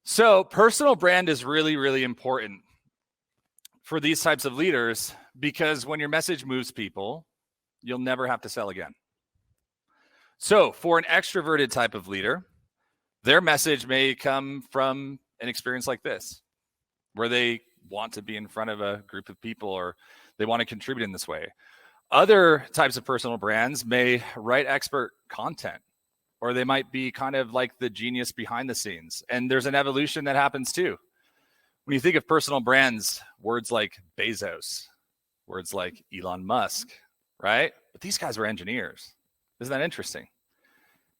So personal brand is really, really important for these types of leaders because when your message moves people, you'll never have to sell again. So for an extroverted type of leader, their message may come from an experience like this, where they want to be in front of a group of people or they want to contribute in this way. Other types of personal brands may write expert content, or they might be kind of like the genius behind the scenes. And there's an evolution that happens too. When you think of personal brands, words like Bezos, words like Elon Musk, right? But these guys were engineers. Isn't that interesting?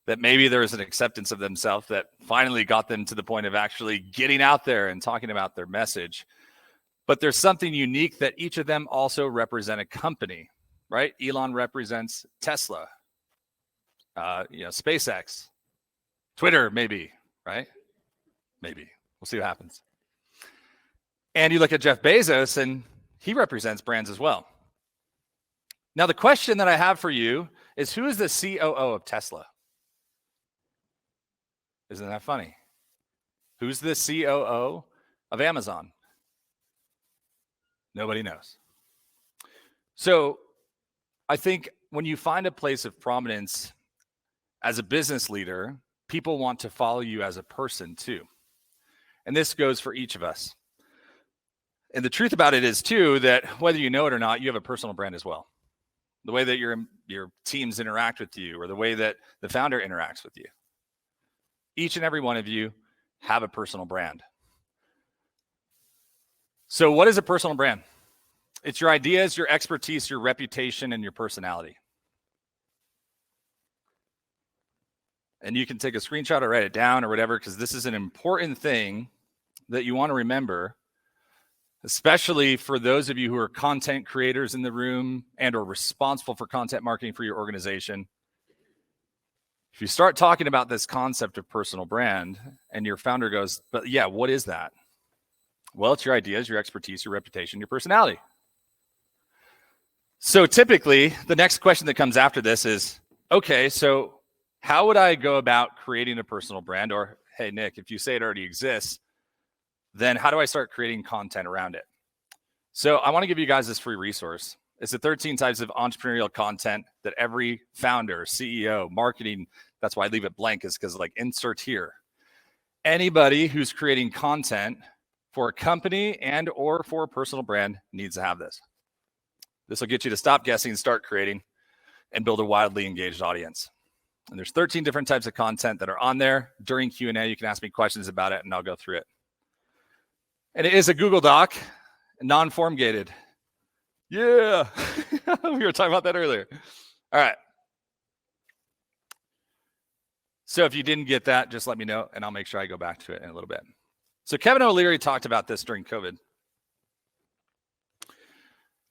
That maybe there was an acceptance of themselves that finally got them to the point of actually getting out there and talking about their message. But there's something unique that each of them also represent a company, right? Elon represents Tesla, SpaceX, Twitter, maybe, right? Maybe. We'll see what happens. And you look at Jeff Bezos, and he represents brands as well. Now, the question that I have for you is, who is the COO of Tesla? Isn't that funny? Who's the COO of Amazon? Nobody knows. So I think when you find a place of prominence as a business leader, people want to follow you as a person too. And this goes for each of us. And the truth about it is too, that whether you know it or not, you have a personal brand as well. The way that your teams interact with you, or the way that the founder interacts with you. Each and every one of you have a personal brand. So what is a personal brand? It's your ideas, your expertise, your reputation, and your personality. And you can take a screenshot or write it down or whatever, because this is an important thing that you want to remember, especially for those of you who are content creators in the room and are responsible for content marketing for your organization. If you start talking about this concept of personal brand and your founder goes, but yeah, what is that? Well, it's your ideas, your expertise, your reputation, your personality. So typically, the next question that comes after this is, okay, so how would I go about creating a personal brand? Or, hey, Nick, if you say it already exists, then how do I start creating content around it? So I want to give you guys this free resource. It's the 13 types of entrepreneurial content that every founder, CEO, marketing, that's why I leave it blank, is because like insert here. Anybody who's creating content for a company and or for a personal brand needs to have this. This will get you to stop guessing and start creating and build a wildly engaged audience. And there's 13 different types of content that are on there. During Q&A, you can ask me questions about it and I'll go through it. And it is a Google Doc, non-form gated. Yeah, we were talking about that earlier. All right. So if you didn't get that, just let me know and I'll make sure I go back to it in a little bit. So Kevin O'Leary talked about this during COVID.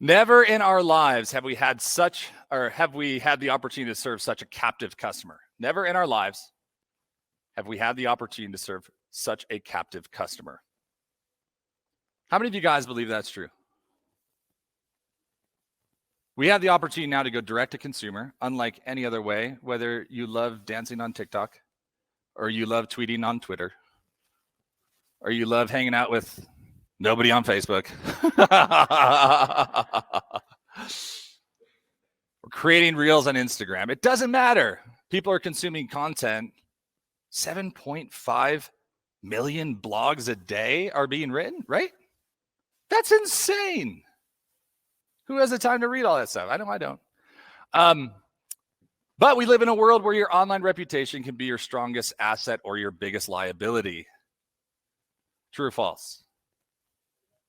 Never in our lives have we had the opportunity to serve such a captive customer. Never in our lives have we had the opportunity to serve such a captive customer. How many of you guys believe that's true? We have the opportunity now to go direct to consumer, unlike any other way, whether you love dancing on TikTok, or you love tweeting on Twitter, or you love hanging out with nobody on Facebook. Or creating reels on Instagram. It doesn't matter. People are consuming content. 7.5 million blogs a day are being written, right? That's insane. Who has the time to read all that stuff? I know I don't. But we live in a world where your online reputation can be your strongest asset or your biggest liability. True or false?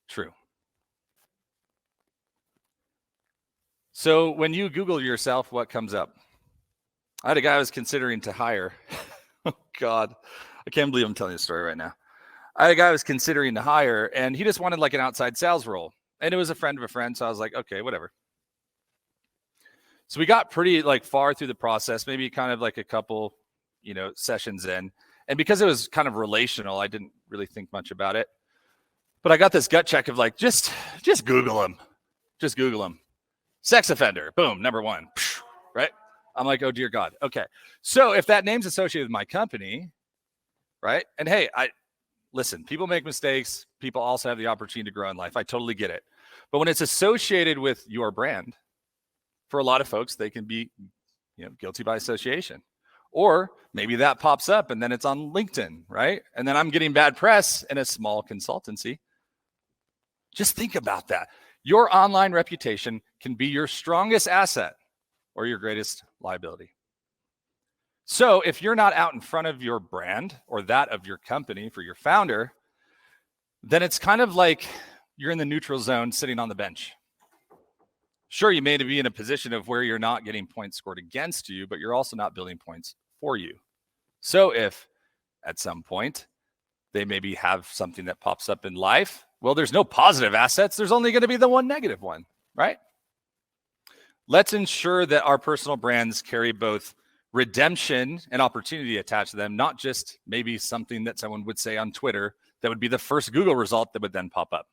True. So when you Google yourself, what comes up? I had a guy I was considering to hire. Oh, God. I can't believe I'm telling you a story right now. I had a guy I was considering to hire, and he just wanted like an outside sales role. And it was a friend of a friend, so I was like, okay, whatever. So we got pretty like far through the process, maybe kind of like a couple, sessions in. And because it was kind of relational, I didn't really think much about it. But I got this gut check of like, just Google him. Just Google him. Sex offender, boom, number one, right? I'm like, oh, dear God. Okay. So if that name's associated with my company, right? And hey, listen, people make mistakes. People also have the opportunity to grow in life. I totally get it. But when it's associated with your brand, for a lot of folks, they can be, guilty by association. Or maybe that pops up and then it's on LinkedIn, right? And then I'm getting bad press in a small consultancy. Just think about that. Your online reputation can be your strongest asset or your greatest liability. So if you're not out in front of your brand or that of your company for your founder, then it's kind of like you're in the neutral zone sitting on the bench. Sure, you may be in a position of where you're not getting points scored against you, but you're also not building points for you. So if at some point they maybe have something that pops up in life, well, there's no positive assets. There's only going to be the one negative one, right? Let's ensure that our personal brands carry both redemption and opportunity attached to them, not just maybe something that someone would say on Twitter that would be the first Google result that would then pop up.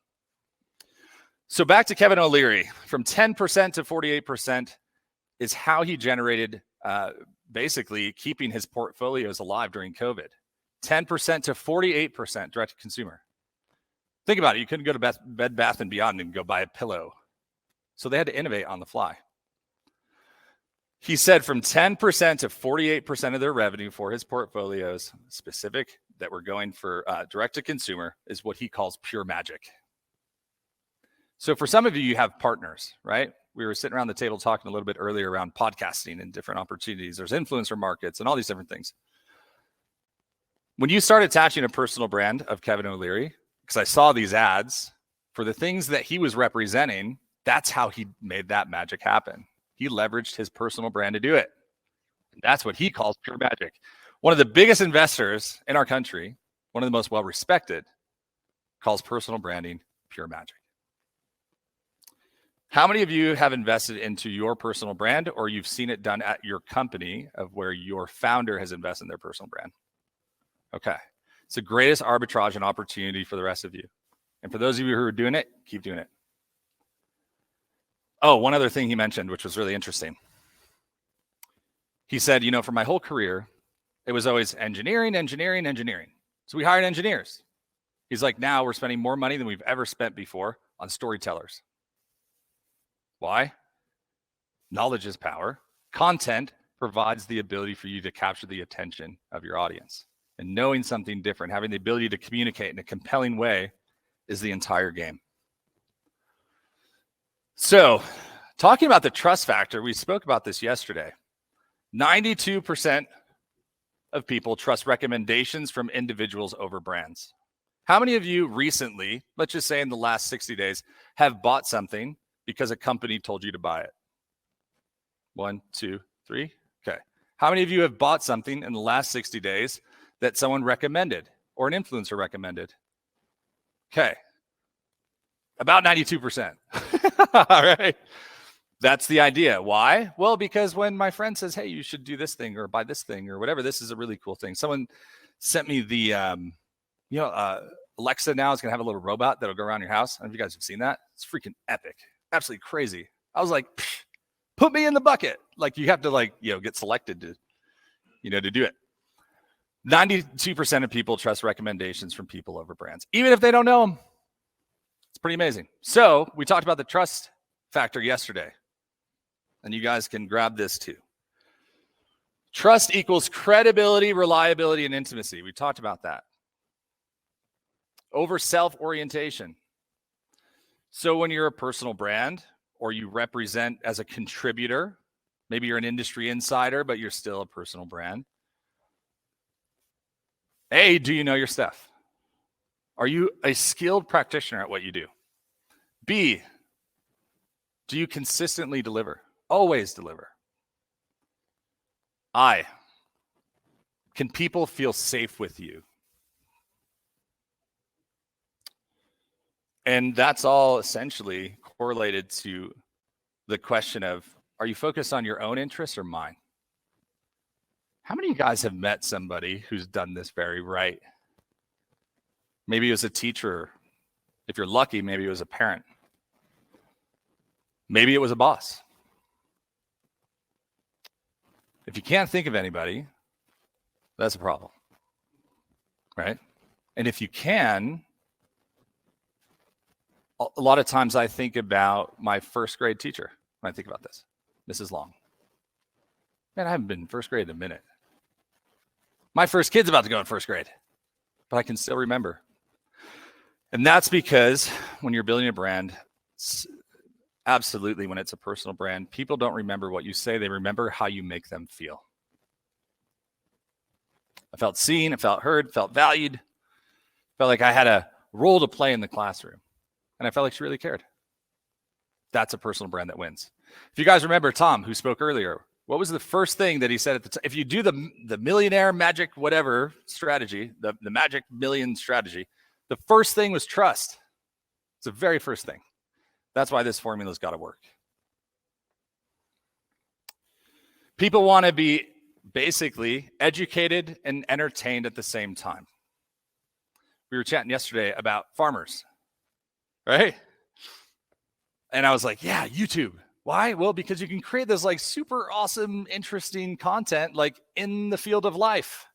So back to Kevin O'Leary, from 10% to 48% is how he generated basically keeping his portfolios alive during COVID. 10% to 48% direct to consumer. Think about it. You couldn't go to Bed Bath & Beyond and go buy a pillow. So they had to innovate on the fly. He said from 10% to 48% of their revenue for his portfolios, specific that we're going for direct to consumer, is what he calls pure magic. So for some of you have partners, right? We were sitting around the table talking a little bit earlier around podcasting and different opportunities. There's influencer markets and all these different things. When you start attaching a personal brand of Kevin O'Leary, because I saw these ads for the things that he was representing, that's how he made that magic happen. He leveraged his personal brand to do it. And that's what he calls pure magic. One of the biggest investors in our country, one of the most well-respected, calls personal branding pure magic. How many of you have invested into your personal brand, or you've seen it done at your company of where your founder has invested in their personal brand? Okay. It's the greatest arbitrage and opportunity for the rest of you. And for those of you who are doing it, keep doing it. Oh, one other thing he mentioned, which was really interesting. He said, for my whole career, it was always engineering. So we hired engineers. He's like, now we're spending more money than we've ever spent before on storytellers. Why? Knowledge is power. Content provides the ability for you to capture the attention of your audience. And knowing something different, having the ability to communicate in a compelling way is the entire game. So, talking about the trust factor, we spoke about this yesterday. 92% of people trust recommendations from individuals over brands. How many of you recently, let's just say in the last 60 days, have bought something because a company told you to buy it? 1, 2, 3. Okay. How many of you have bought something in the last 60 days that someone recommended or an influencer recommended? Okay. About 92%. All right. That's the idea. Why? Well, because when my friend says, hey, you should do this thing or buy this thing or whatever, this is a really cool thing. Someone sent me the, Alexa now is going to have a little robot that'll go around your house. I don't know if you guys have seen that. It's freaking epic. Absolutely crazy. I was like, put me in the bucket. Like you have to get selected to do it. 92% of people trust recommendations from people over brands, even if they don't know them. It's pretty amazing. So we talked about the trust factor yesterday, and you guys can grab this too. Trust equals credibility, reliability, and intimacy. We talked about that. Over self-orientation. So when you're a personal brand or you represent as a contributor, maybe you're an industry insider, but you're still a personal brand. A, do you know your stuff? Are you a skilled practitioner at what you do? B, do you consistently deliver? Always deliver. I, can people feel safe with you? And that's all essentially correlated to the question of, are you focused on your own interests or mine? How many of you guys have met somebody who's done this very right? Maybe it was a teacher. If you're lucky, maybe it was a parent. Maybe it was a boss. If you can't think of anybody, that's a problem, right? And if you can, a lot of times I think about my first grade teacher when I think about this, Mrs. Long. Man, I haven't been in first grade in a minute. My first kid's about to go in first grade, but I can still remember. And that's because when you're building a brand, absolutely when it's a personal brand, people don't remember what you say, they remember how you make them feel. I felt seen, I felt heard, felt valued, felt like I had a role to play in the classroom. And I felt like she really cared. That's a personal brand that wins. If you guys remember Tom, who spoke earlier, what was the first thing that he said at the time? If you do the millionaire magic whatever strategy, the magic million strategy, the first thing was trust. It's the very first thing. That's why this formula's got to work. People want to be basically educated and entertained at the same time. We were chatting yesterday about farmers, right? And I was like, yeah, YouTube. Why? Well, because you can create this like super awesome, interesting content like in the field of life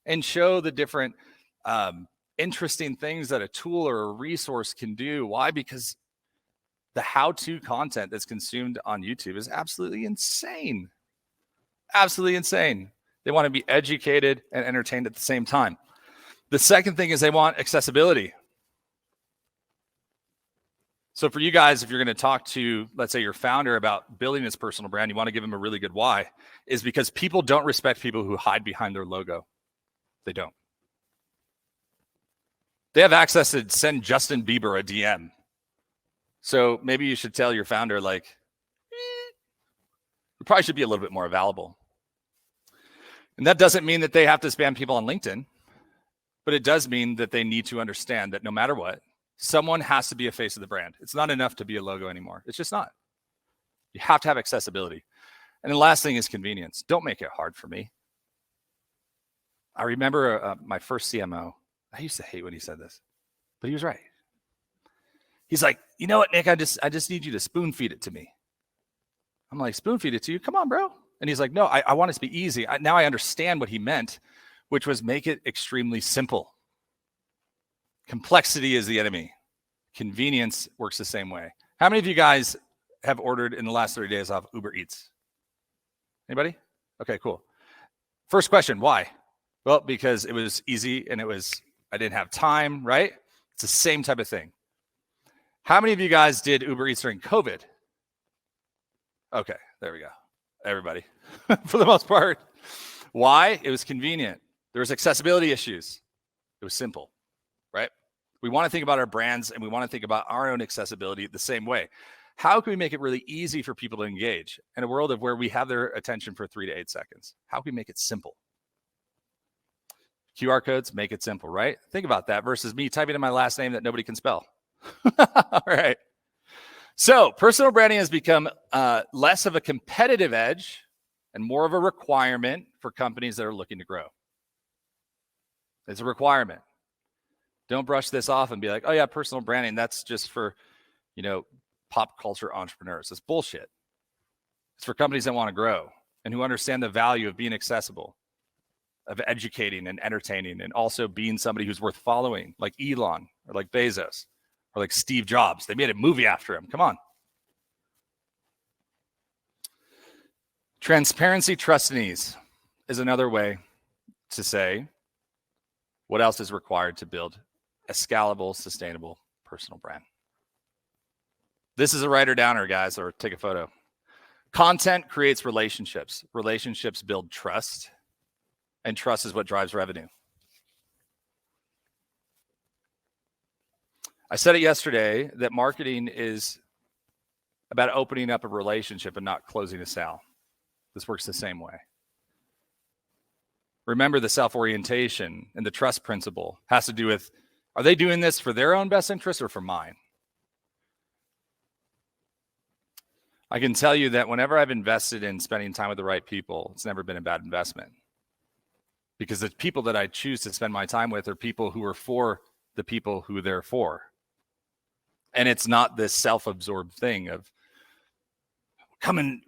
and show the different interesting things that a tool or a resource can do. Why? Because the how-to content that's consumed on YouTube is absolutely insane. Absolutely insane. They want to be educated and entertained at the same time. The second thing is they want accessibility. So for you guys, if you're going to talk to, let's say, your founder about building his personal brand, you want to give him a really good why, is because people don't respect people who hide behind their logo. They don't. They have access to send Justin Bieber a DM. So maybe you should tell your founder, like, you probably should be a little bit more available. And that doesn't mean that they have to spam people on LinkedIn, but it does mean that they need to understand that no matter what, someone has to be a face of the brand. It's not enough to be a logo anymore. It's just not. You have to have accessibility. And the last thing is convenience. Don't make it hard for me. I remember my first CMO. I used to hate when he said this, but he was right. He's like, you know what, Nick, I just need you to spoon feed it to me. I'm like, spoon feed it to you? Come on, bro. And he's like, no, I want it to be easy. Now I understand what he meant, which was make it extremely simple. Complexity is the enemy. Convenience works the same way. How many of you guys have ordered in the last 30 days off Uber Eats? Anybody? Okay, cool. First question, why? Well, because it was easy and I didn't have time, right? It's the same type of thing. How many of you guys did Uber Eats during COVID? Okay, there we go. Everybody, for the most part. Why? It was convenient. There was accessibility issues. It was simple, right? We want to think about our brands and we want to think about our own accessibility the same way. How can we make it really easy for people to engage in a world of where we have their attention for 3 to 8 seconds? How can we make it simple? QR codes, make it simple, right? Think about that versus me typing in my last name that nobody can spell. All right. So personal branding has become less of a competitive edge and more of a requirement for companies that are looking to grow. It's a requirement. Don't brush this off and be like, oh yeah, personal branding, that's just for, pop culture entrepreneurs. It's bullshit. It's for companies that want to grow and who understand the value of being accessible, of educating and entertaining, and also being somebody who's worth following, like Elon or like Bezos or like Steve Jobs. They made a movie after him. Come on. Transparency, trust, and ease is another way to say what else is required to build a scalable, sustainable personal brand. This is a writer-downer, guys, or take a photo. Content creates relationships. Relationships build trust, and trust is what drives revenue. I said it yesterday that marketing is about opening up a relationship and not closing a sale. This works the same way. Remember, the self-orientation and the trust principle has to do with, are they doing this for their own best interest or for mine? I can tell you that whenever I've invested in spending time with the right people, it's never been a bad investment. Because the people that I choose to spend my time with are people who are for the people who they're for. And it's not this self-absorbed thing of come and,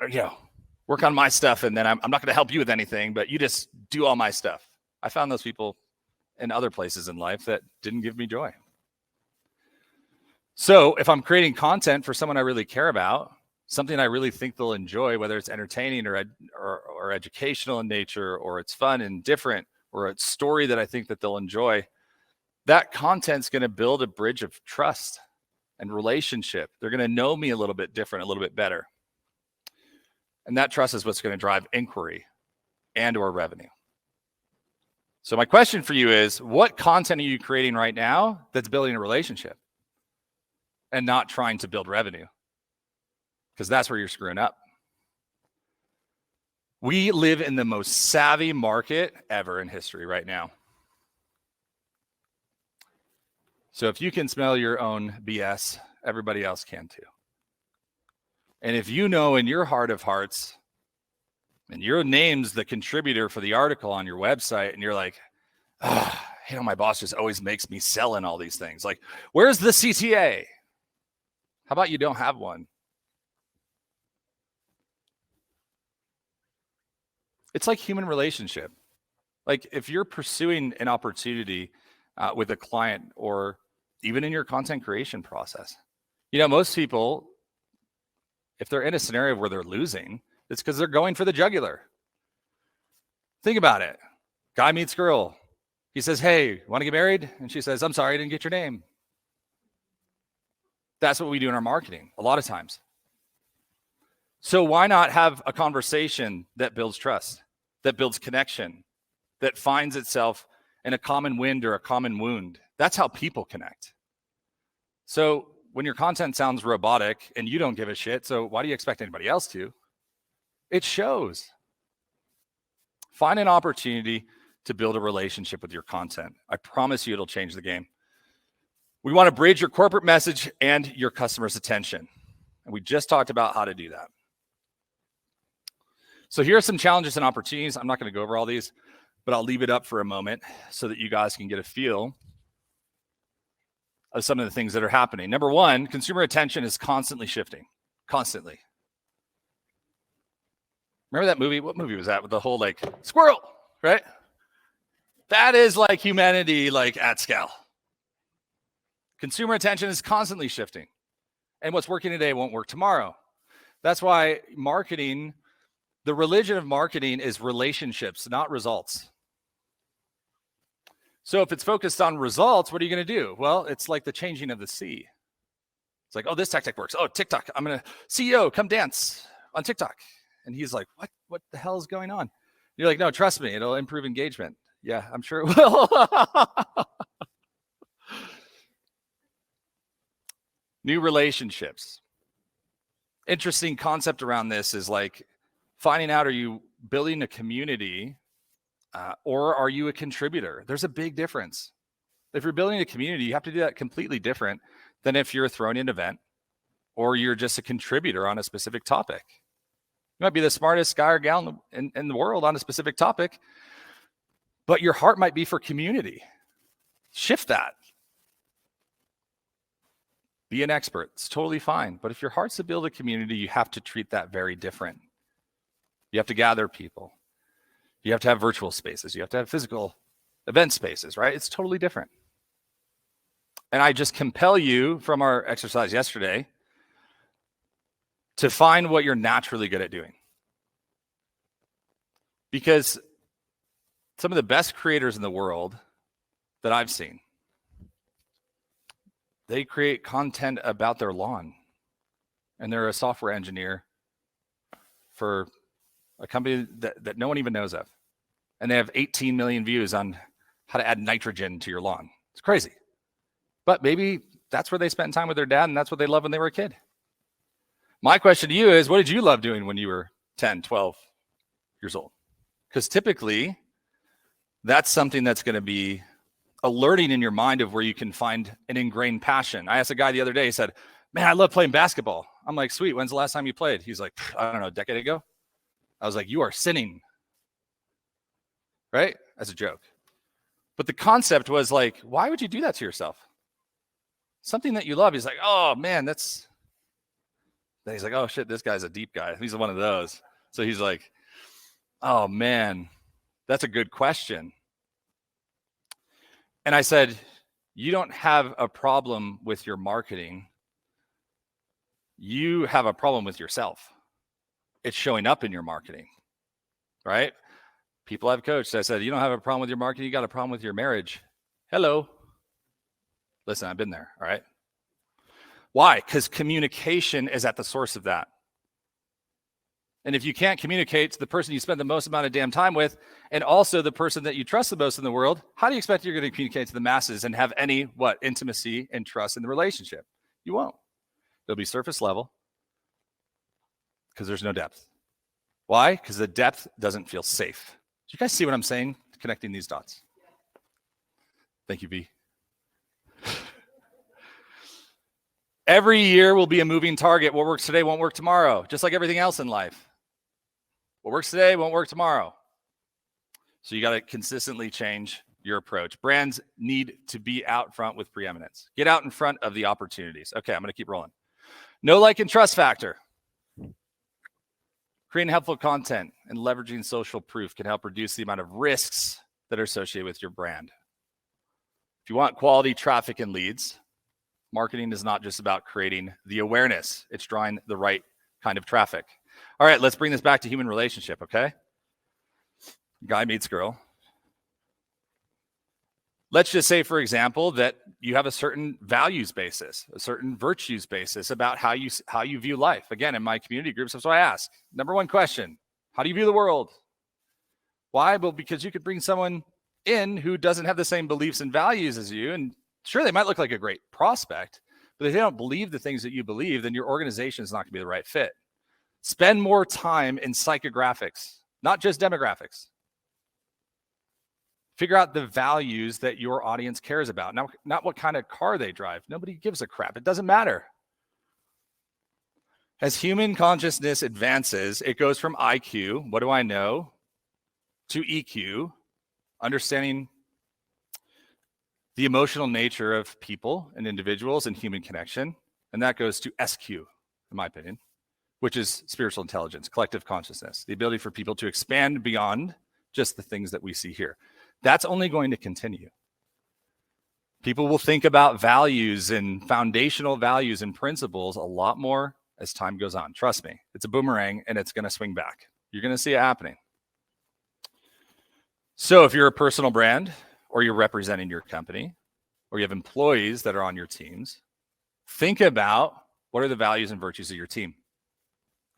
work on my stuff and then I'm not going to help you with anything, but you just do all my stuff. I found those people in other places in life that didn't give me joy. So if I'm creating content for someone I really care about, something I really think they'll enjoy, whether it's entertaining or educational in nature, or it's fun and different, or a story that I think that they'll enjoy, that content's going to build a bridge of trust and relationship. They're going to know me a little bit different, a little bit better. And that trust is what's going to drive inquiry and or revenue. So my question for you is, what content are you creating right now that's building a relationship and not trying to build revenue? Because that's where you're screwing up. We live in the most savvy market ever in history right now. So if you can smell your own BS, everybody else can too. And if you know in your heart of hearts, and your name's the contributor for the article on your website, and you're like, my boss just always makes me sell in all these things. Like, where's the CTA? How about you don't have one? It's like human relationship. Like if you're pursuing an opportunity with a client, or even in your content creation process, most people, if they're in a scenario where they're losing, it's because they're going for the jugular. Think about it. Guy meets girl. He says, hey, want to get married? And she says, I'm sorry, I didn't get your name. That's what we do in our marketing a lot of times. So why not have a conversation that builds trust, that builds connection, that finds itself in a common wind or a common wound? That's how people connect. So when your content sounds robotic and you don't give a shit, so why do you expect anybody else to? It shows. Find an opportunity to build a relationship with your content. I promise you it'll change the game. We want to bridge your corporate message and your customer's attention. And we just talked about how to do that. So here are some challenges and opportunities. I'm not going to go over all these, but I'll leave it up for a moment so that you guys can get a feel of some of the things that are happening. Number one, consumer attention is constantly shifting, constantly. Remember that movie? What movie was that with the whole squirrel, right? That is like humanity, at scale. Consumer attention is constantly shifting. And what's working today won't work tomorrow. That's why marketing, the religion of marketing is relationships, not results. So if it's focused on results, what are you going to do? Well, it's like the changing of the sea. It's like, oh, this tactic works. Oh, TikTok, I'm going to, CEO, come dance on TikTok. And he's like, what the hell is going on? You're like, no, trust me, it'll improve engagement. Yeah, I'm sure it will. New relationships. Interesting concept around this is finding out, are you building a community or are you a contributor? There's a big difference. If you're building a community, you have to do that completely different than if you're throwing an event or you're just a contributor on a specific topic. You might be the smartest guy or gal in the world on a specific topic, but your heart might be for community. Shift that. Be an expert. It's totally fine. But if your heart's to build a community, you have to treat that very different. You have to gather people. You have to have virtual spaces. You have to have physical event spaces, right? It's totally different. And I just compel you from our exercise yesterday to find what you're naturally good at doing. Because some of the best creators in the world that I've seen, they create content about their lawn. And they're a software engineer for a company that no one even knows of. And they have 18 million views on how to add nitrogen to your lawn. It's crazy. But maybe that's where they spent time with their dad, and that's what they loved when they were a kid. My question to you is, what did you love doing when you were 10, 12 years old? Because typically, that's something that's going to be alerting in your mind of where you can find an ingrained passion. I asked a guy the other day, he said, man, I love playing basketball. I'm like, sweet, when's the last time you played? He's like, I don't know, a decade ago. I was like, you are sinning. Right? As a joke. But the concept was like, why would you do that to yourself? Something that you love. He's like, oh man, then he's like, oh shit, this guy's a deep guy. He's one of those. So he's like, oh man, that's a good question. And I said, you don't have a problem with your marketing. You have a problem with yourself. It's showing up in your marketing, right? People I've coached, I said, you don't have a problem with your marketing. You got a problem with your marriage. Hello. Listen, I've been there, all right? Why? Because communication is at the source of that. And if you can't communicate to the person you spend the most amount of damn time with, and also the person that you trust the most in the world, how do you expect you're going to communicate to the masses and have any, intimacy and trust in the relationship? You won't. It'll be surface level because there's no depth. Why? Because the depth doesn't feel safe. Do you guys see what I'm saying? Connecting these dots. Thank you, B. Every year will be a moving target. What works today won't work tomorrow, just like everything else in life. What works today won't work tomorrow. So you got to consistently change your approach. Brands need to be out front with preeminence. Get out in front of the opportunities. Okay, I'm going to keep rolling. Know, like, and trust factor. Creating helpful content and leveraging social proof can help reduce the amount of risks that are associated with your brand. If you want quality traffic and leads, marketing is not just about creating the awareness. It's drawing the right kind of traffic. All right, let's bring this back to human relationship, okay? Guy meets girl. Let's just say, for example, that you have a certain values basis, a certain virtues basis about how you view life. Again, in my community groups, that's what I ask. Number one question, how do you view the world? Why? Well, because you could bring someone in who doesn't have the same beliefs and values as you, and sure, they might look like a great prospect, but if they don't believe the things that you believe, then your organization is not going to be the right fit. Spend more time in psychographics, not just demographics. Figure out the values that your audience cares about. Now, not what kind of car they drive. Nobody gives a crap. It doesn't matter. As human consciousness advances, it goes from IQ, what do I know, to EQ, understanding the emotional nature of people and individuals and human connection. And that goes to SQ, in my opinion, which is spiritual intelligence, collective consciousness, the ability for people to expand beyond just the things that we see here. That's only going to continue. People will think about values and foundational values and principles a lot more as time goes on. Trust me, it's a boomerang and it's going to swing back. You're going to see it happening. So if you're a personal brand or you're representing your company or you have employees that are on your teams, think about what are the values and virtues of your team.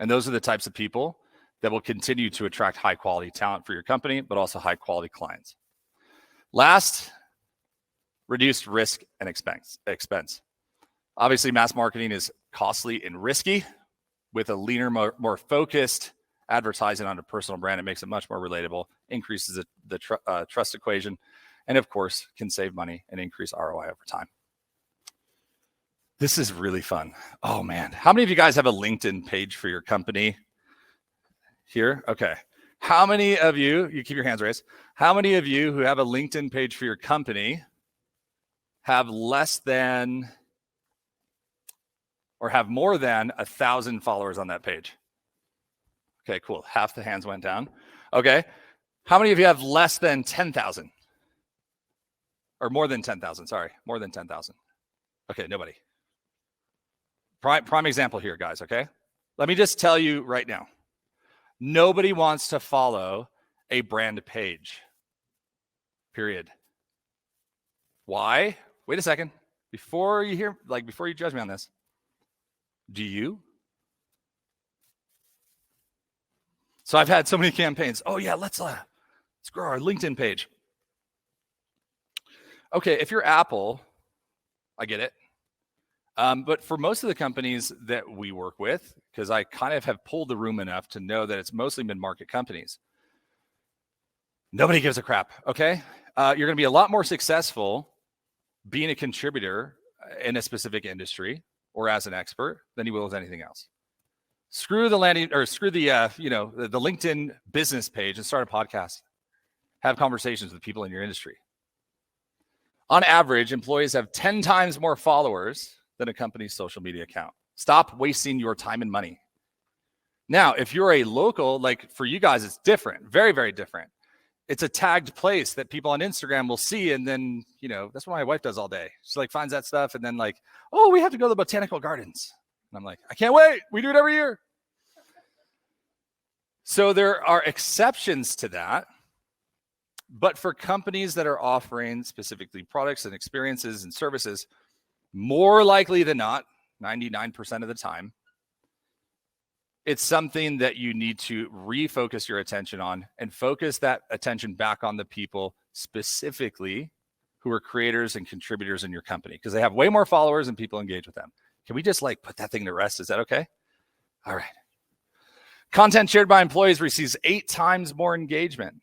And those are the types of people that will continue to attract high quality talent for your company, but also high quality clients. Last, reduced risk and expense. Obviously, mass marketing is costly and risky. With a leaner, more focused advertising on a personal brand, it makes it much more relatable, increases the trust equation, and of course, can save money and increase ROI over time. This is really fun. Oh man, how many of you guys have a LinkedIn page for your company here? Okay. How many of you keep your hands raised, how many of you who have a LinkedIn page for your company have less than or have more than 1,000 followers on that page? Okay, cool. Half the hands went down. Okay. How many of you have less than 10,000? Or more than 10,000, sorry. More than 10,000. Okay, nobody. Prime example here, guys, okay? Let me just tell you right now. Nobody wants to follow a brand page. Period. Why? Wait a second. Before you judge me on this, do you? So I've had so many campaigns. Oh yeah, let's grow our LinkedIn page. Okay, if you're Apple, I get it. But for most of the companies that we work with, because I kind of have pulled the room enough to know that it's mostly mid-market companies, nobody gives a crap, okay? You're going to be a lot more successful being a contributor in a specific industry or as an expert than you will with anything else. Screw the the LinkedIn business page and start a podcast. Have conversations with people in your industry. On average, employees have 10 times more followers than a company's social media account. Stop wasting your time and money. Now, if you're a local, like for you guys, it's different, very, very different. It's a tagged place that people on Instagram will see. And then, that's what my wife does all day. She like finds that stuff and then like, oh, we have to go to the botanical gardens. And I'm like, I can't wait. We do it every year. So there are exceptions to that. But for companies that are offering specifically products and experiences and services, more likely than not, 99% of the time, it's something that you need to refocus your attention on and focus that attention back on the people specifically who are creators and contributors in your company, because they have way more followers and people engage with them. Can we just like put that thing to rest? Is that okay? All right. Content shared by employees receives 8 times more engagement.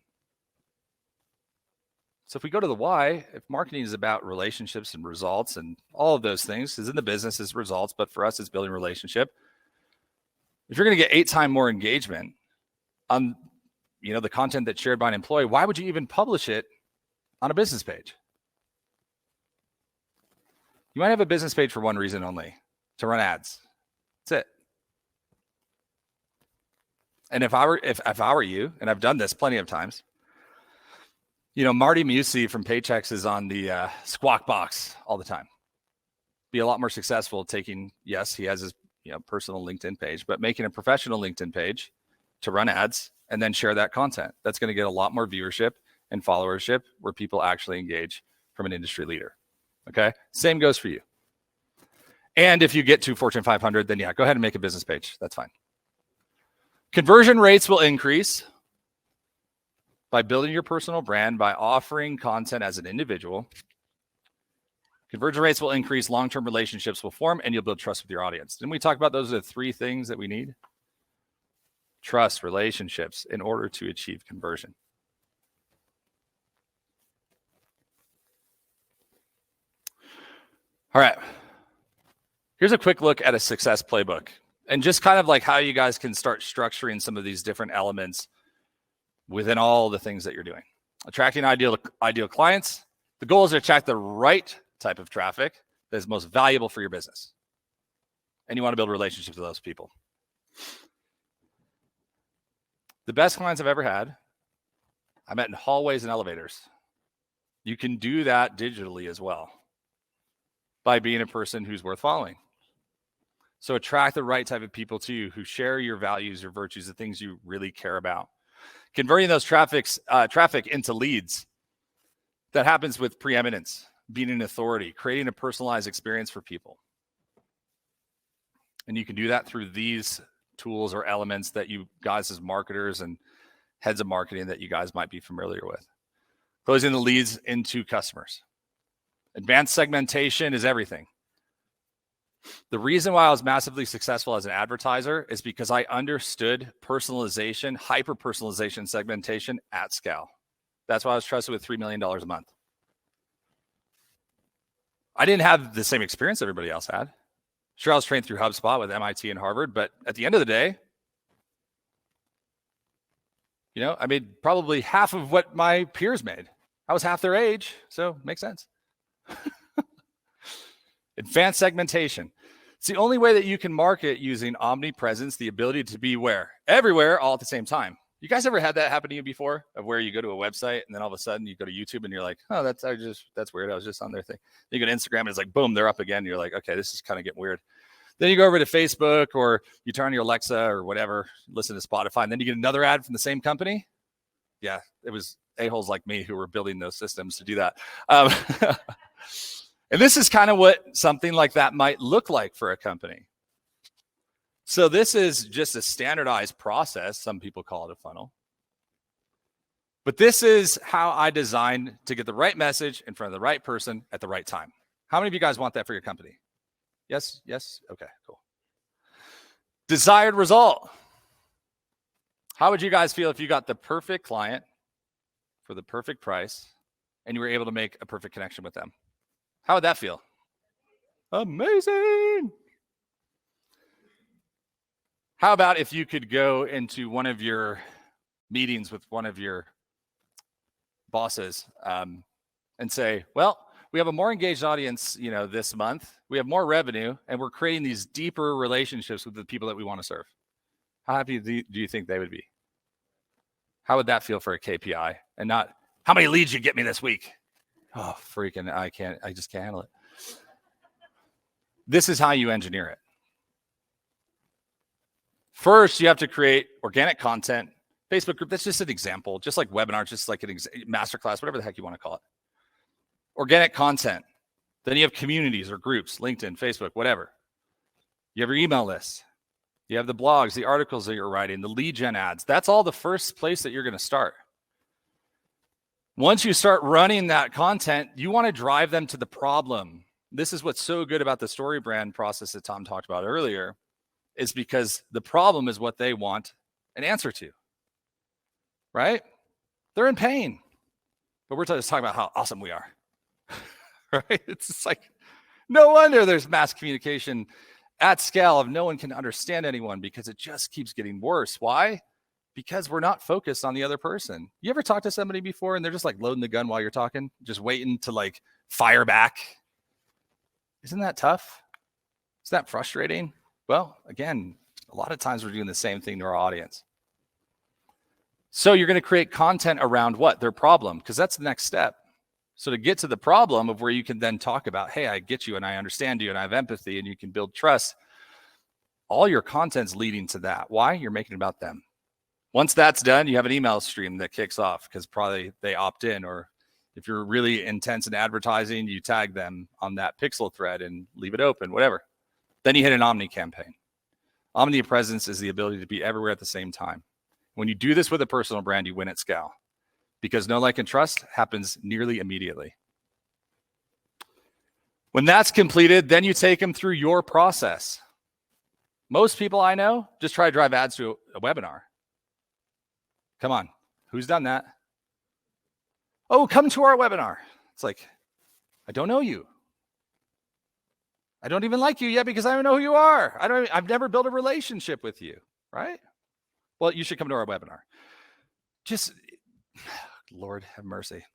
So if we go to the why, if marketing is about relationships and results and all of those things, because in the business is results, but for us it's building relationship. If you're going to get 8 times more engagement on, the content that's shared by an employee, why would you even publish it on a business page? You might have a business page for one reason only, to run ads. That's it. And if I were you, and I've done this plenty of times, Marty Musi from Paychex is on the Squawk Box all the time. Be a lot more successful taking, yes, he has his personal LinkedIn page, but making a professional LinkedIn page to run ads and then share that content. That's going to get a lot more viewership and followership where people actually engage from an industry leader. Okay. Same goes for you. And if you get to Fortune 500, then yeah, go ahead and make a business page. That's fine. Conversion rates will increase by building your personal brand, by offering content as an individual. Conversion rates will increase, long-term relationships will form, and you'll build trust with your audience. Didn't we talk about those are the 3 things that we need? Trust, relationships, in order to achieve conversion. All right. Here's a quick look at a success playbook and just kind of like how you guys can start structuring some of these different elements within all the things that you're doing. Attracting ideal clients. The goal is to attract the right type of traffic that is most valuable for your business. And you want to build relationships with those people. The best clients I've ever had, I met in hallways and elevators. You can do that digitally as well by being a person who's worth following. So attract the right type of people to you who share your values, your virtues, the things you really care about. Converting those traffic into leads. That happens with preeminence, being an authority, creating a personalized experience for people. And you can do that through these tools or elements that you guys as marketers and heads of marketing that you guys might be familiar with. Closing the leads into customers. Advanced segmentation is everything. The reason why I was massively successful as an advertiser is because I understood personalization, hyper-personalization segmentation at scale. That's why I was trusted with $3 million a month. I didn't have the same experience everybody else had. Sure, I was trained through HubSpot with MIT and Harvard, but at the end of the day, I made probably half of what my peers made. I was half their age, so makes sense. Advanced segmentation. It's the only way that you can market using omnipresence, the ability to be where? Everywhere, all at the same time. You guys ever had that happen to you before, of where you go to a website and then all of a sudden you go to YouTube and you're like, oh, that's weird. I was just on their thing. Then you go to Instagram and it's like, boom, they're up again. You're like, okay, this is kind of getting weird. Then you go over to Facebook or you turn on your Alexa or whatever, listen to Spotify, and then you get another ad from the same company. Yeah, it was a-holes like me who were building those systems to do that. And this is kind of what something like that might look like for a company. So this is just a standardized process. Some people call it a funnel. But this is how I designed to get the right message in front of the right person at the right time. How many of you guys want that for your company? Yes? Yes? Okay, cool. Desired result. How would you guys feel if you got the perfect client for the perfect price and you were able to make a perfect connection with them? How would that feel? Amazing. How about if you could go into one of your meetings with one of your bosses and say, well, we have a more engaged audience, this month. We have more revenue, and we're creating these deeper relationships with the people that we want to serve. How happy do you think they would be? How would that feel for a KPI? And not, how many leads you get me this week? Oh, freaking, I just can't handle it. This is how you engineer it. First, you have to create organic content. Facebook group, that's just an example, just like webinars, just like an masterclass, whatever the heck you want to call it. Organic content. Then you have communities or groups, LinkedIn, Facebook, whatever. You have your email list. You have the blogs, the articles that you're writing, the lead gen ads. That's all the first place that you're going to start. Once you start running that content, you want to drive them to the problem. This is what's so good about the story brand process that Tom talked about earlier, is because the problem is what they want an answer to, right? They're in pain, but we're just talking about how awesome we are, right? It's just like, no wonder there's mass communication at scale of no one can understand anyone, because it just keeps getting worse. Why? Because we're not focused on the other person. You ever talk to somebody before and they're just like loading the gun while you're talking, just waiting to like fire back? Isn't that tough? Is that frustrating? Well, again, a lot of times we're doing the same thing to our audience. So you're going to create content around what? Their problem, because that's the next step. So to get to the problem of where you can then talk about, hey, I get you and I understand you and I have empathy and you can build trust, all your content's leading to that. Why? You're making it about them. Once that's done, you have an email stream that kicks off because probably they opt in, or if you're really intense in advertising, you tag them on that pixel thread and leave it open, whatever. Then you hit an omni campaign. Omnipresence is the ability to be everywhere at the same time. When you do this with a personal brand, you win at scale, because know, like, and trust happens nearly immediately. When that's completed, then you take them through your process. Most people I know just try to drive ads to a webinar. Come on, who's done that? Oh, come to our webinar. It's like, I don't know you. I don't even like you yet because I don't know who you are. I've never built a relationship with you, right? Well, you should come to our webinar. Just, Lord have mercy.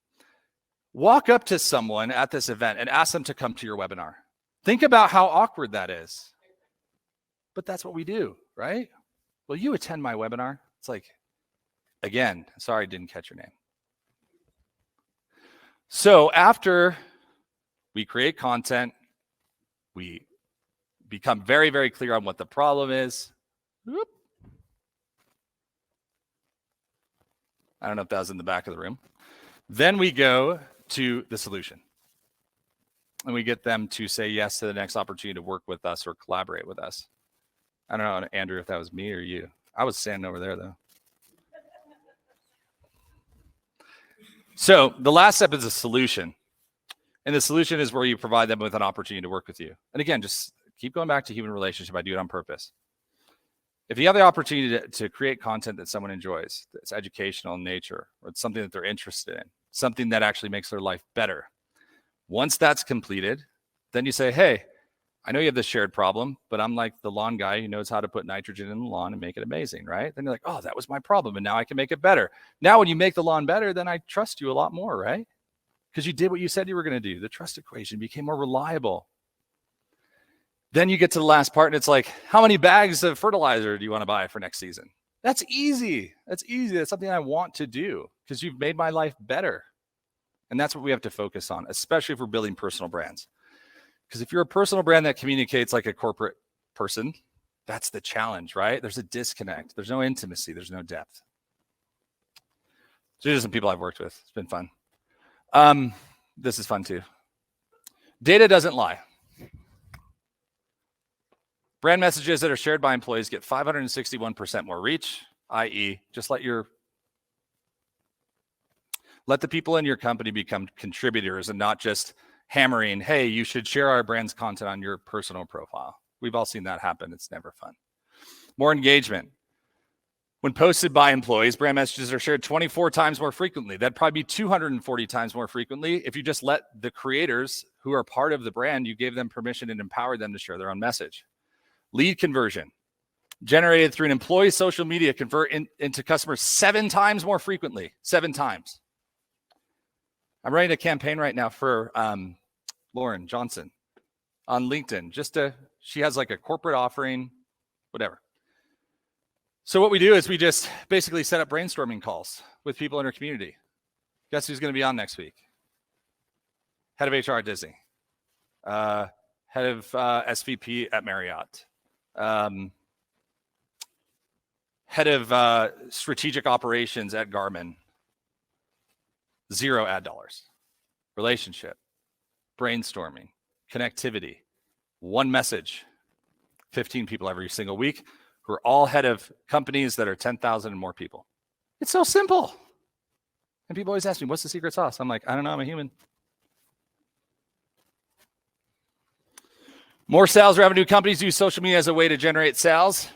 Walk up to someone at this event and ask them to come to your webinar. Think about how awkward that is. But that's what we do, right? Will you attend my webinar? It's like, again, sorry, I didn't catch your name. So after we create content, we become very, very clear on what the problem is. Whoop. I don't know if that was in the back of the room. Then we go to the solution. And we get them to say yes to the next opportunity to work with us or collaborate with us. I don't know, Andrew, if that was me or you. I was standing over there, though. So the last step is a solution. And the solution is where you provide them with an opportunity to work with you. And again, just keep going back to human relationship. I do it on purpose. If you have the opportunity to create content that someone enjoys, that's educational in nature, or it's something that they're interested in, something that actually makes their life better. Once that's completed, then you say, hey, I know you have this shared problem, but I'm like the lawn guy who knows how to put nitrogen in the lawn and make it amazing, right? Then you're like, oh, that was my problem, and now I can make it better. Now when you make the lawn better, then I trust you a lot more, right? Because you did what you said you were going to do. The trust equation became more reliable. Then you get to the last part, and it's like, how many bags of fertilizer do you want to buy for next season? That's easy. That's easy. That's something I want to do because you've made my life better. And that's what we have to focus on, especially if we're building personal brands. Because if you're a personal brand that communicates like a corporate person, that's the challenge, right? There's a disconnect. There's no intimacy. There's no depth. So these are some people I've worked with. It's been fun. This is fun too. Data doesn't lie. Brand messages that are shared by employees get 561% more reach, i.e., just let the people in your company become contributors and not just hammering, hey, you should share our brand's content on your personal profile. We've all seen that happen. It's never fun. More engagement. When posted by employees, brand messages are shared 24 times more frequently. That'd probably be 240 times more frequently if you just let the creators who are part of the brand, you gave them permission and empowered them to share their own message. Lead conversion. Generated through an employee's social media convert into customers 7 times more frequently. 7 times. I'm running a campaign right now for Lauren Johnson on LinkedIn. She has like a corporate offering, whatever. So what we do is we just basically set up brainstorming calls with people in our community. Guess who's going to be on next week? Head of HR at Disney. Head of SVP at Marriott. Head of strategic operations at Garmin. 0 ad dollars. Relationship. Brainstorming. Connectivity. One message. 15 people every single week who are all head of companies that are 10,000 and more people. It's so simple. And people always ask me, what's the secret sauce? I'm like, I don't know, I'm a human. More sales revenue companies use social media as a way to generate sales.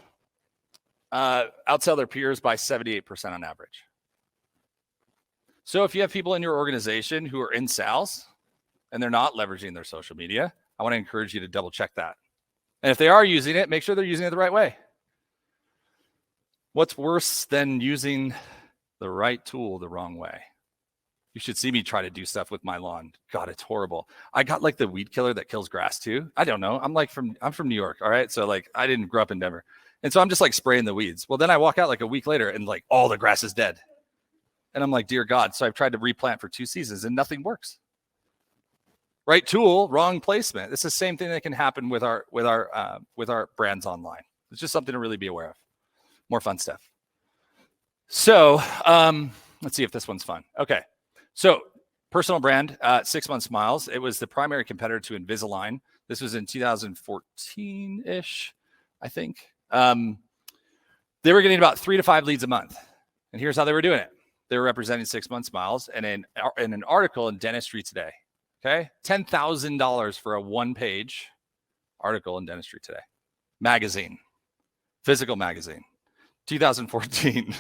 Outsell their peers by 78% on average. So if you have people in your organization who are in sales and they're not leveraging their social media, I want to encourage you to double check that. And if they are using it, make sure they're using it the right way. What's worse than using the right tool the wrong way? You should see me try to do stuff with my lawn. God, it's horrible. I got like the weed killer that kills grass too. I don't know. I'm from New York. All right. So like I didn't grow up in Denver. And so I'm just like spraying the weeds. Well, then I walk out like a week later and like all the grass is dead. And I'm like, dear God. So I've tried to replant for 2 seasons and nothing works. Right tool, wrong placement. It's the same thing that can happen with our brands online. It's just something to really be aware of. More fun stuff. So let's see if this one's fun. Okay. So personal brand, 6 Month Smiles. It was the primary competitor to Invisalign. This was in 2014-ish, I think. They were getting about 3 to 5 leads a month. And here's how they were doing it. They were representing 6 Month Smiles and in an article in Dentistry Today. Okay. $10,000 for a 1-page article in Dentistry Today. Magazine. Physical magazine. 2014.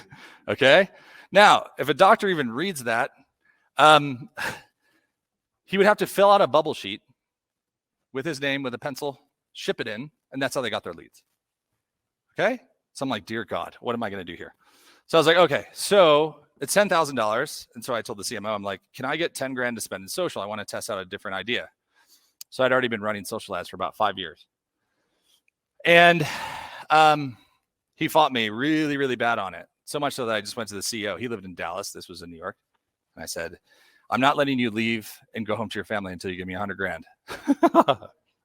Okay. Now, if a doctor even reads that, he would have to fill out a bubble sheet with his name with a pencil, ship it in, and that's how they got their leads. Okay. So I'm like, dear God, what am I going to do here? So I was like, okay, so it's $10,000. And so I told the CMO, I'm like, can I get 10 grand to spend in social? I want to test out a different idea. So I'd already been running social ads for about 5 years. And he fought me really, really bad on it. So much so that I just went to the CEO. He lived in Dallas. This was in New York. And I said, I'm not letting you leave and go home to your family until you give me 100 grand.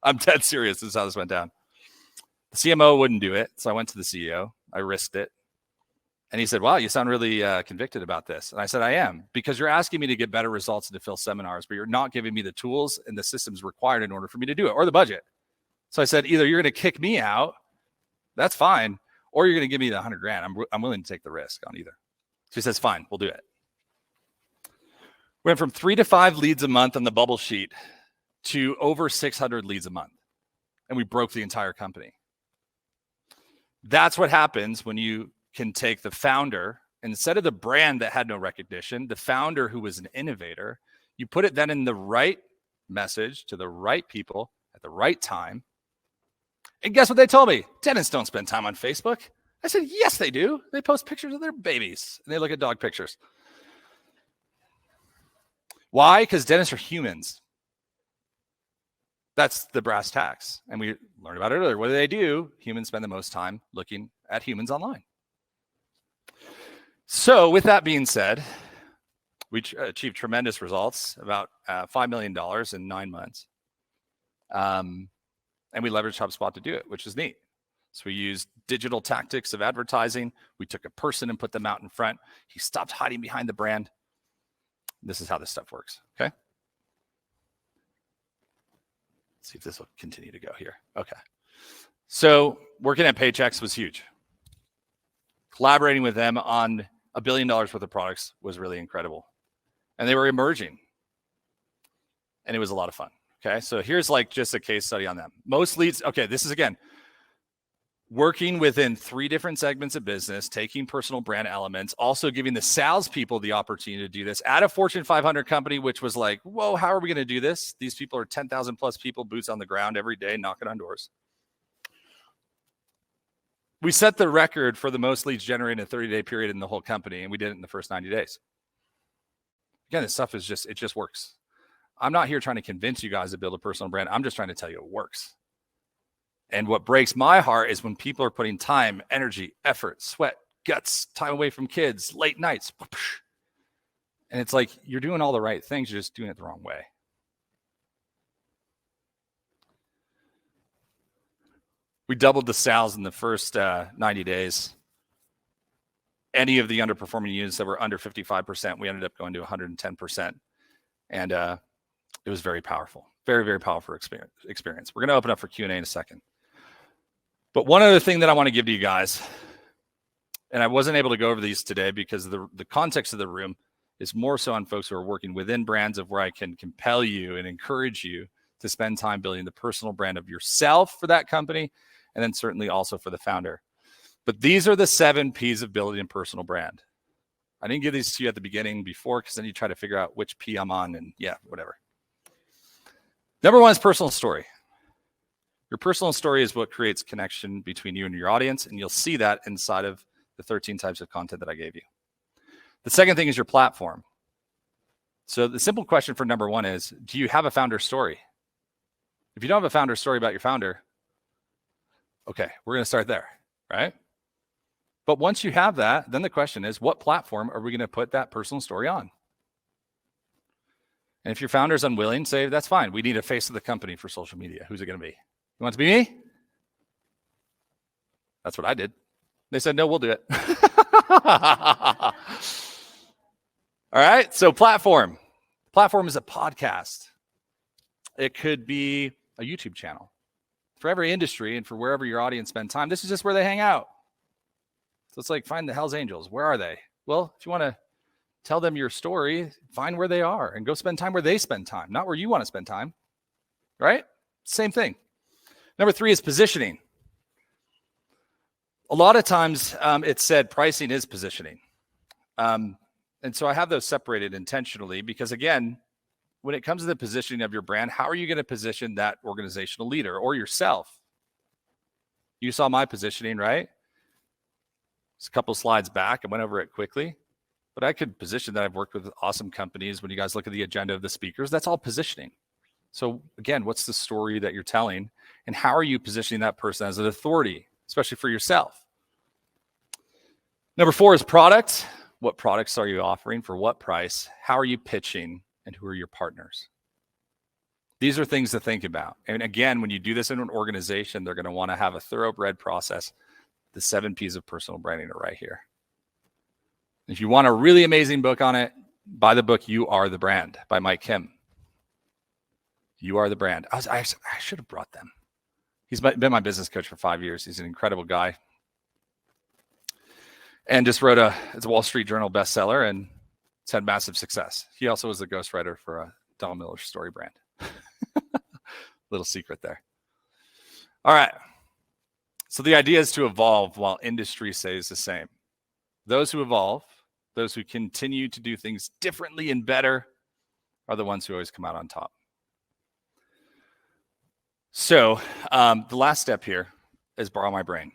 I'm dead serious. This is how this went down. The CMO wouldn't do it. So I went to the CEO. I risked it. And he said, wow, you sound really convicted about this. And I said, I am, because you're asking me to get better results and to fill seminars, but you're not giving me the tools and the systems required in order for me to do it, or the budget. So I said, either you're going to kick me out, that's fine, or you're going to give me the 100 grand. I'm willing to take the risk on either. So he says, fine, we'll do it. Went from 3 to 5 leads a month on the bubble sheet to over 600 leads a month. And we broke the entire company. That's what happens when you can take the founder, instead of the brand that had no recognition, the founder who was an innovator, you put it then in the right message to the right people at the right time. And guess what they told me? Dentists don't spend time on Facebook. I said, yes, they do. They post pictures of their babies and they look at dog pictures. Why? Because dentists are humans. That's the brass tacks. And we learned about it earlier. What do? Humans spend the most time looking at humans online. So with that being said, we achieved tremendous results, about $5 million in 9 months. And we leveraged HubSpot to do it, which is neat. So we used digital tactics of advertising. We took a person and put them out in front. He stopped hiding behind the brand. This is how this stuff works. Okay. Let's see if this will continue to go here. Okay. So working at Paychex was huge. Collaborating with them on $1 billion worth of products was really incredible. And they were emerging. And it was a lot of fun. Okay. So here's like just a case study on them. Most leads. Okay. This is again, working within 3 different segments of business, taking personal brand elements, also giving the salespeople the opportunity to do this at a Fortune 500 company, which was like, whoa, how are we going to do this? These people are 10,000 plus people, boots on the ground every day, knocking on doors. We set the record for the most leads generated in a 30-day period in the whole company, and we did it in the first 90 days. Again, this stuff is it just works. I'm not here trying to convince you guys to build a personal brand. I'm just trying to tell you it works. And what breaks my heart is when people are putting time, energy, effort, sweat, guts, time away from kids, late nights. And it's like, you're doing all the right things, you're just doing it the wrong way. We doubled the sales in the first 90 days. Any of the underperforming units that were under 55%, we ended up going to 110%. And it was very powerful. Very, very powerful experience. We're going to open up for Q&A in a second. But one other thing that I want to give to you guys, and I wasn't able to go over these today because the context of the room is more so on folks who are working within brands, of where I can compel you and encourage you to spend time building the personal brand of yourself for that company, and then certainly also for the founder. But these are the 7 P's of building a personal brand. I didn't give these to you at the beginning before, because then you try to figure out which P I'm on, and yeah, whatever. Number 1 is personal story. Your personal story is what creates connection between you and your audience, and you'll see that inside of the 13 types of content that I gave you. The second thing is your platform. So the simple question for number 1 is, do you have a founder story? If you don't have a founder story about your founder, okay, we're going to start there, right? But once you have that, then the question is, what platform are we going to put that personal story on? And if your founder's unwilling, say, that's fine. We need a face of the company for social media. Who's it going to be? You want it to be me? That's what I did. They said, no, we'll do it. All right, so platform. Platform is a podcast. It could be a YouTube channel. For every industry and for wherever your audience spend time, this is just where they hang out. So it's like, find the Hells Angels. Where are they? Well, if you want to tell them your story, find where they are and go spend time where they spend time, not where you want to spend time, right? Same thing. Number 3 is positioning. A lot of times it's said pricing is positioning. And so I have those separated intentionally because, again, when it comes to the positioning of your brand, how are you going to position that organizational leader or yourself? You saw my positioning, right? It's a couple slides back. I went over it quickly. But I could position that I've worked with awesome companies. When you guys look at the agenda of the speakers, that's all positioning. So again, what's the story that you're telling? And how are you positioning that person as an authority, especially for yourself? Number 4 is product. What products are you offering? For what price? How are you pitching? And who are your partners? These are things to think about. And again, when you do this in an organization, they're going to want to have a thoroughbred process. The 7 P's of personal branding are right here. If you want a really amazing book on it, buy the book You Are the Brand by Mike Kim. You Are the Brand. I should have brought them. He's been my business coach for 5 years. He's an incredible guy. And just wrote it's a Wall Street Journal bestseller, and it's had massive success. He also was the ghostwriter for a Don Miller story brand. Little secret there. All right. So the idea is to evolve while industry stays the same. Those who evolve, those who continue to do things differently and better, are the ones who always come out on top. So the last step here is borrow my brain.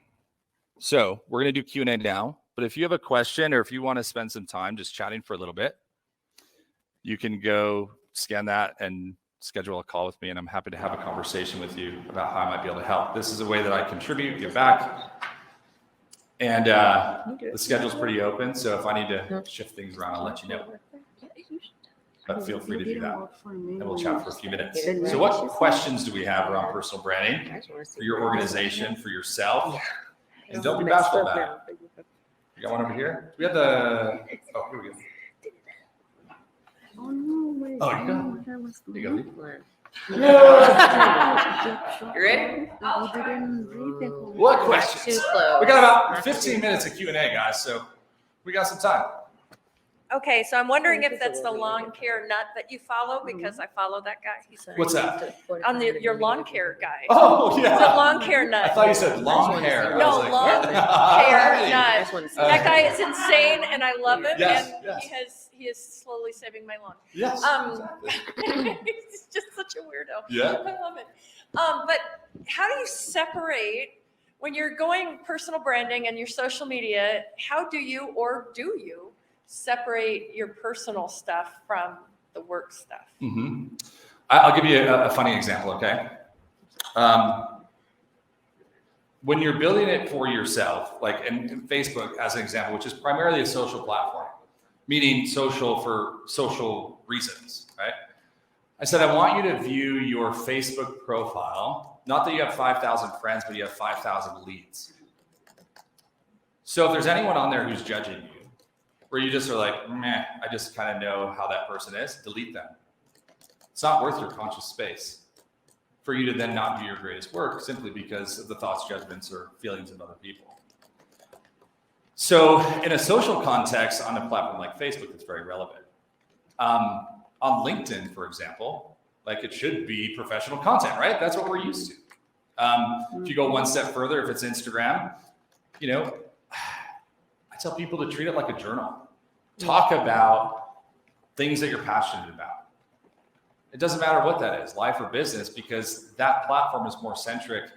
So we're going to do Q&A now, but if you have a question or if you want to spend some time just chatting for a little bit, you can go scan that and schedule a call with me, and I'm happy to have a conversation with you about how I might be able to help. This is a way that I contribute, give back. And the schedule's pretty open, so if I need to shift things around, I'll let you know. But feel free to do that, and we'll chat for a few minutes. So what questions do we have around personal branding for your organization, for yourself? And don't be bashful about it. You got one over here? We have the... Oh, here we go. Oh, you go. There you go. You ready? What questions? We got about 15 minutes of Q&A, guys, so we got some time. Okay, so I'm wondering if that's the lawn care nut that you follow, because I follow that guy. What's that? On your lawn care guy. Oh, yeah. It's a lawn care nut. I thought you said long hair. No, like, lawn hair nut. That guy is insane, and I love it. Yes, and yes. he is slowly saving my lawn. Yes. He's just such a weirdo. Yeah. I love it. But how do you separate when you're going personal branding and your social media? How do you separate your personal stuff from the work stuff? Mm-hmm. I'll give you a funny example, okay? when you're building it for yourself, like in Facebook as an example, which is primarily a social platform, meaning social for social reasons, right? I said, I want you to view your Facebook profile, not that you have 5,000 friends, but you have 5,000 leads. So if there's anyone on there who's judging you, where you just are like, meh, I just kind of know how that person is, delete them. It's not worth your conscious space for you to then not do your greatest work simply because of the thoughts, judgments, or feelings of other people. So in a social context on a platform like Facebook, it's very relevant. On LinkedIn, for example, like it should be professional content, right? That's what we're used to. If you go one step further, if it's Instagram, you know, I tell people to treat it like a journal. Talk about things that you're passionate about. It doesn't matter what that is, life or business, because that platform is more centric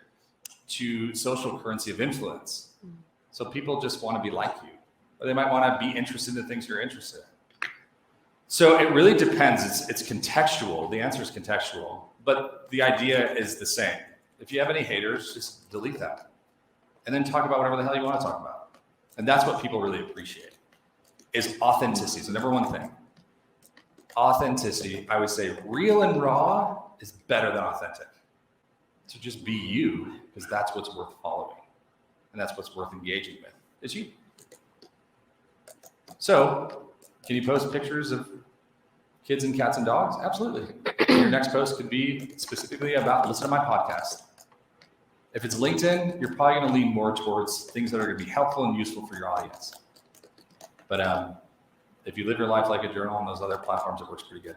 to social currency of influence. So people just want to be like you, or they might want to be interested in the things you're interested in. So it really depends. It's contextual. The answer is contextual, but the idea is the same. If you have any haters, just delete them and then talk about whatever the hell you want to talk about. And that's what people really appreciate is authenticity. So number one thing, authenticity, I would say real and raw is better than authentic. So just be you, because that's what's worth following. And that's what's worth engaging with, is you. So can you post pictures of kids and cats and dogs? Absolutely. Your next post could be specifically about listen to my podcast. If it's LinkedIn, you're probably going to lean more towards things that are going to be helpful and useful for your audience. But if you live your life like a journal on those other platforms, it works pretty good.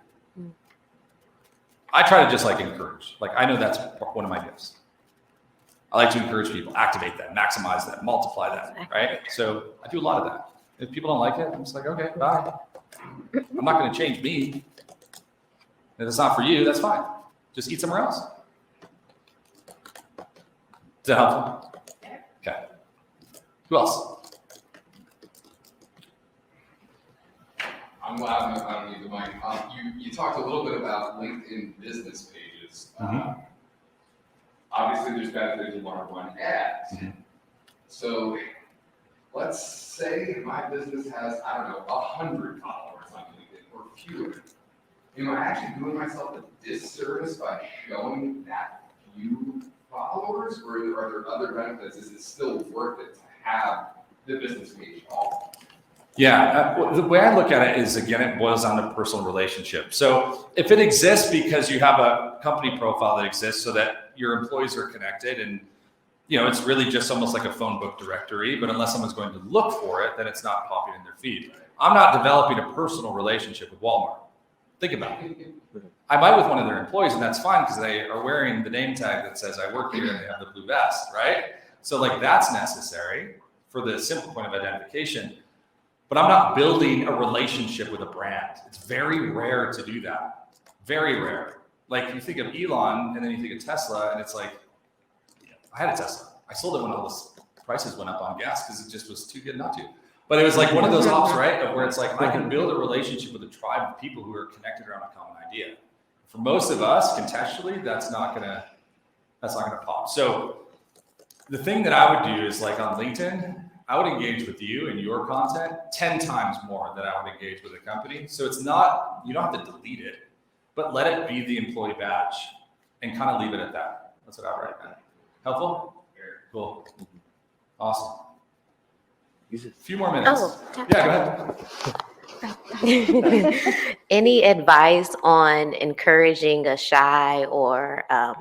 I try to just like encourage. Like I know that's one of my gifts. I like to encourage people, activate them, maximize them, multiply them, right? So I do a lot of that. If people don't like it, I'm just like, okay, bye. I'm not going to change me. If it's not for you, that's fine. Just eat somewhere else. Is that helpful? Okay. Who else? I'm glad I don't need the mic. You talked a little bit about LinkedIn business pages. Obviously, there's benefits you want to run ads. So let's say my business has, I don't know, 100 followers on LinkedIn or fewer. Am I actually doing myself a disservice by showing that few followers, or are there other benefits? Is it still worth it to have the business page all? Yeah, the way I look at it is, again, it boils down to personal relationship. So if it exists because you have a company profile that exists so that your employees are connected and, you know, it's really just almost like a phone book directory, but unless someone's going to look for it, then it's not popping in their feed. I'm not developing a personal relationship with Walmart. Think about it. I might with one of their employees, and that's fine because they are wearing the name tag that says I work here and they have the blue vest, right? So like that's necessary for the simple point of identification. But I'm not building a relationship with a brand. It's very rare to do that. Very rare. Like you think of Elon and then you think of Tesla and it's like, I had a Tesla. I sold it when all the prices went up on gas because it just was too good not to. But it was like one of those ops, right? Of where it's like, I can build a relationship with a tribe of people who are connected around a common idea. For most of us, contextually, that's not gonna pop. So the thing that I would do is like on LinkedIn, I would engage with you and your content 10 times more than I would engage with a company. So it's not, you don't have to delete it, but let it be the employee badge and kind of leave it at that. That's what I would recommend. Helpful? Cool. Awesome. A few more minutes. Yeah, go ahead. Any advice on encouraging a shy or a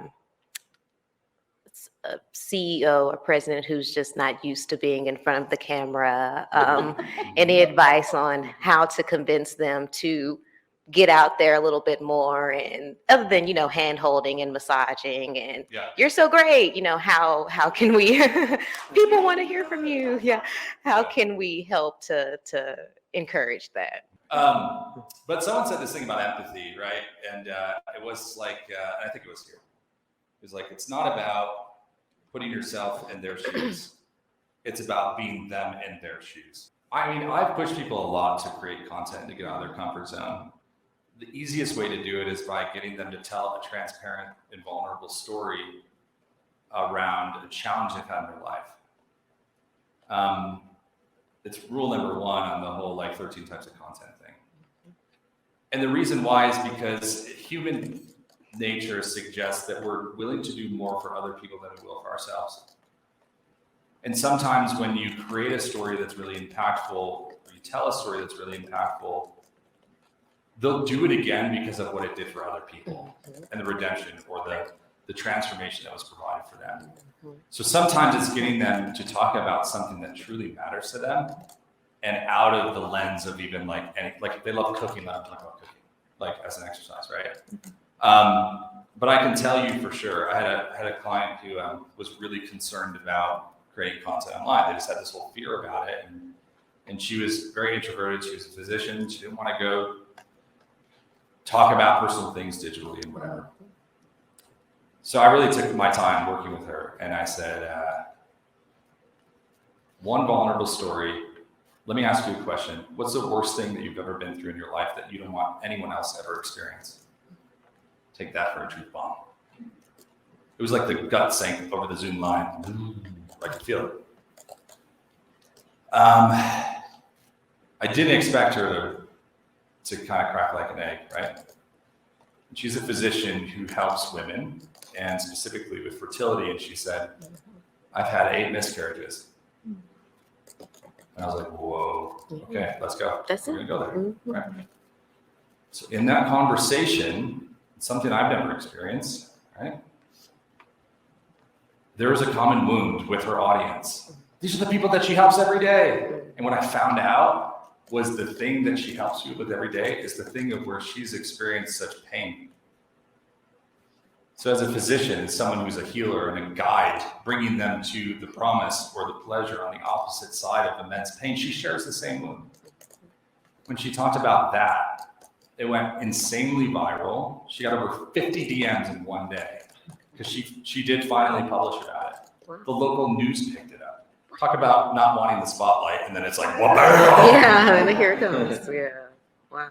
CEO or president who's just not used to being in front of the camera? Any advice on how to convince them to get out there a little bit more, and other than, you know, hand holding and massaging and you're so great, you know, how can we people want to hear from you. How can we help to encourage that? But someone said this thing about empathy, right? And it was like, I think it was here. It was like, it's not about putting yourself in their shoes. It's about being them in their shoes. I mean, I've pushed people a lot to create content to get out of their comfort zone. The easiest way to do it is by getting them to tell a transparent and vulnerable story around a challenge they've had in their life. It's rule number one on the whole like 13 types of content thing. And the reason why is because human nature suggests that we're willing to do more for other people than we will for ourselves. And sometimes when you create a story that's really impactful, or you tell a story that's really impactful, they'll do it again because of what it did for other people and the redemption or the transformation that was provided for them. So sometimes it's getting them to talk about something that truly matters to them and out of the lens of even like if they love cooking, let them talk about cooking, like as an exercise, right? But I can tell you for sure, I had a client who was really concerned about creating content online. They just had this whole fear about it. And she was very introverted. She was a physician. She didn't want to go talk about personal things digitally and whatever. So I really took my time working with her. And I said, one vulnerable story. Let me ask you a question. What's the worst thing that you've ever been through in your life that you don't want anyone else to ever experience? Take that for a truth bomb. It was like the gut sank over the Zoom line. I could feel it. I didn't expect her to kind of crack like an egg, right? She's a physician who helps women, and specifically with fertility. And she said, I've had 8 miscarriages. And I was like, whoa, okay, let's go. We're gonna go there, right? So in that conversation, something I've never experienced, right? There was a common wound with her audience. These are the people that she helps every day. And what I found out was the thing that she helps you with every day is the thing of where she's experienced such pain. So as a physician, as someone who's a healer and a guide, bringing them to the promise or the pleasure on the opposite side of immense pain, she shares the same wound. When she talked about that, it went insanely viral. She got over 50 DMs in one day because she did finally publish about it. The local news picked it up. Talk about not wanting the spotlight, and then it's like, whoa, Yeah, and here it comes. Yeah. Wow.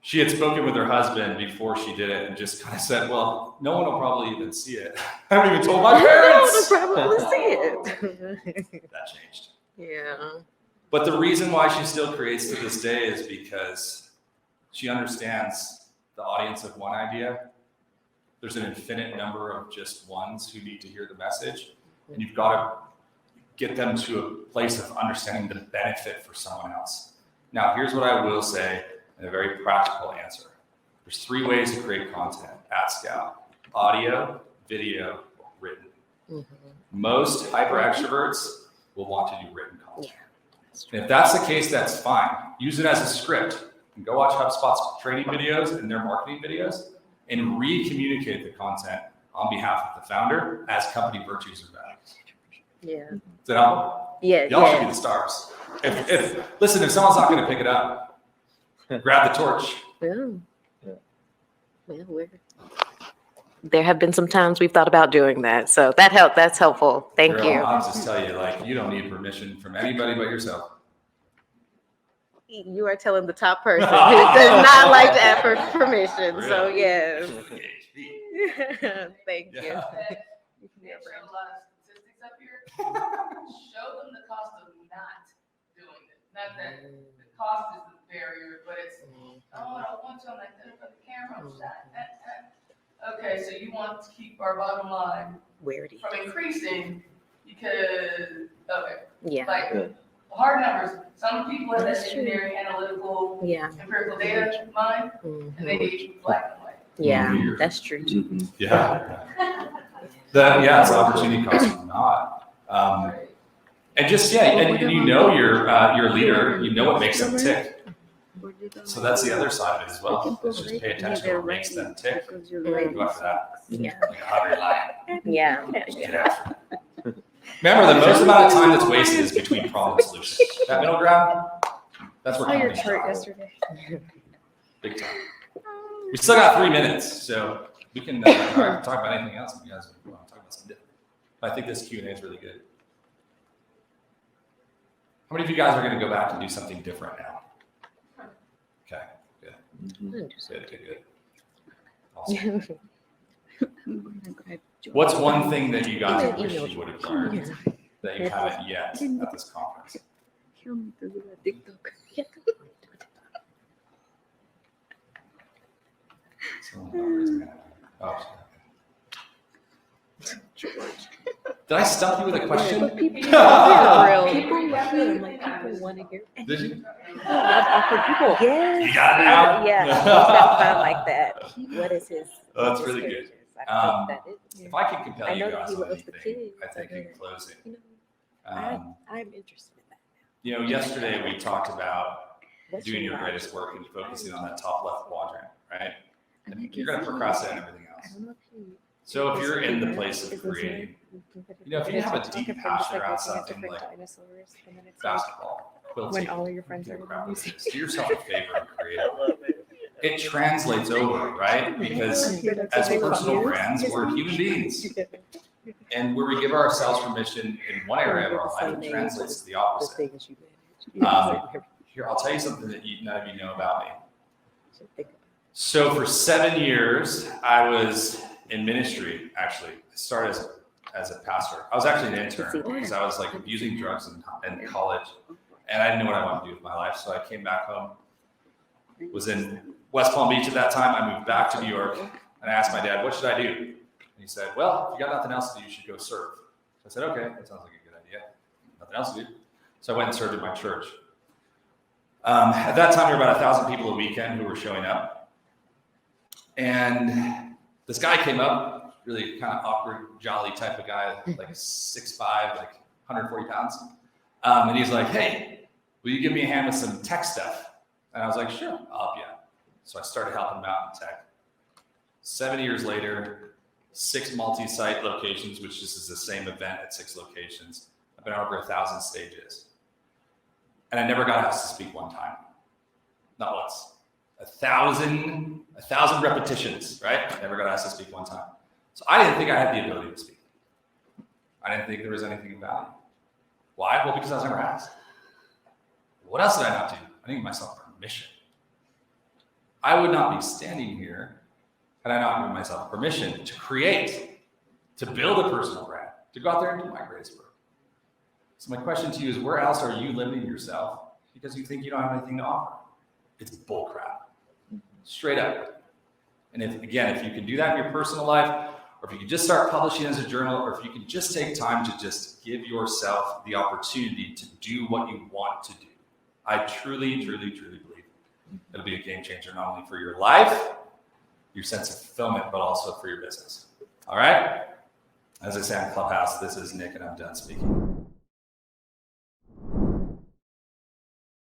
She had spoken with her husband before she did it and just kind of said, well, no one will probably even see it. I haven't even told my parents. No one will probably see it. That changed. Yeah. But the reason why she still creates to this day is because she understands the audience of one idea. There's an infinite number of just ones who need to hear the message. And you've got to get them to a place of understanding the benefit for someone else. Now, here's what I will say in a very practical answer. There's 3 ways to create content at Scout: audio, video, written. Most hyper extroverts will want to do written content. And if that's the case, that's fine. Use it as a script and go watch HubSpot's training videos and their marketing videos and re-communicate the content on behalf of the founder as company virtues or values. Yeah. Does that help? Yeah. Y'all should be the stars. Listen, if someone's not going to pick it up, grab the torch. Yeah. There have been some times we've thought about doing that. So that helped. That's helpful. Thank Girl, you. I'll just tell you, like, you don't need permission from anybody but yourself. You are telling the top person who does not like to ask for permission. Really? So yes. Thank you. Yeah. They show a lot of statistics up here. Show them the cost of not doing it. Not that the cost is the barrier, but it's, oh, I don't want you on that for the camera shot. Okay, so you want to keep our bottom line from increasing because, okay. Yeah. Like, hard numbers. Some people have that engineering, analytical, empirical data mind, and they need black and white. Yeah, that's true. Yeah. It's opportunity cost or not. And just, and you know your leader, you know what makes them tick. So that's the other side of it as well. Let's just pay attention to what makes them tick. Go after that. Yeah. Like a hungry lion. Yeah. Get after it. Remember, the most amount of time that's wasted is between problem and solution. That middle ground, that's where companies struggle. Big time. We still got 3 minutes, so we can talk about anything else if you guys want to talk about something different. But I think this Q&A is really good. How many of you guys are going to go back and do something different now? Okay, good. Good. Awesome. What's one thing that you got to wish you would have learned that you haven't yet at this conference? Oh. Did I stump you with a question? People want to hear. Did you? Awkward people. Yes. You got it now? Yeah. He's got fun like that. What is his? Oh, that's his really good. stages? I think that is. If I could compel I you know guys that he on loves the anything, kids. I think in closing, You know, I'm interested in that. you know, yesterday we talked about What's doing your life? greatest work and focusing on that top left quadrant, right? I And like you're his going to name. procrastinate on everything I else. don't know if he. So if you're in the Is place of his creating, name- you know, if you have a deep passion around looking at something different like dinosaurs, and then it's like basketball, quilting, when all of your friends you are know, in crap, music. do yourself a favor and create it. It translates over, right? Because as personal brands, we're human beings. And where we give ourselves permission in one area of our life, it translates to the The opposite. things you manage. Here, I'll tell you something that none of you know about me. So think about So for 7 years, I was in ministry, actually. I started as a pastor. I was actually an intern because I was like abusing drugs in college. And I didn't know what I wanted to do with my life. So I came back home, was in West Palm Beach at that time. I moved back to New York and I asked my dad, what should I do? And he said, well, if you got nothing else to do, you should go serve. I said, okay, that sounds like a good idea. Nothing else to do. So I went and served at my church. At that time, there were about 1,000 people a weekend who were showing up. And this guy came up, really kind of awkward, jolly type of guy, like 6'5", like 140 pounds. And he's like, hey, will you give me a hand with some tech stuff? And I was like, sure, I'll help you out. So I started helping him out in tech. 7 years later, 6 multi-site locations, which just is the same event at 6 locations. I've been on over 1,000 stages. And I never got asked to speak one time. Not once. 1,000 repetitions, right? Never got asked to speak one time. So I didn't think I had the ability to speak. I didn't think there was anything of value. Why? Well, because I was never asked. What else did I not do? I didn't give myself permission. I would not be standing here had I not given myself permission to create, to build a personal brand, to go out there and do my greatest work. So my question to you is, where else are you limiting yourself because you think you don't have anything to offer? It's bullcrap. Straight up. And if you can do that in your personal life, or if you can just start publishing as a journal, or if you can just take time to just give yourself the opportunity to do what you want to do, I truly, truly, truly believe it'll be a game changer, not only for your life, your sense of fulfillment, but also for your business. All right? As I say on Clubhouse, this is Nick, and I'm done speaking.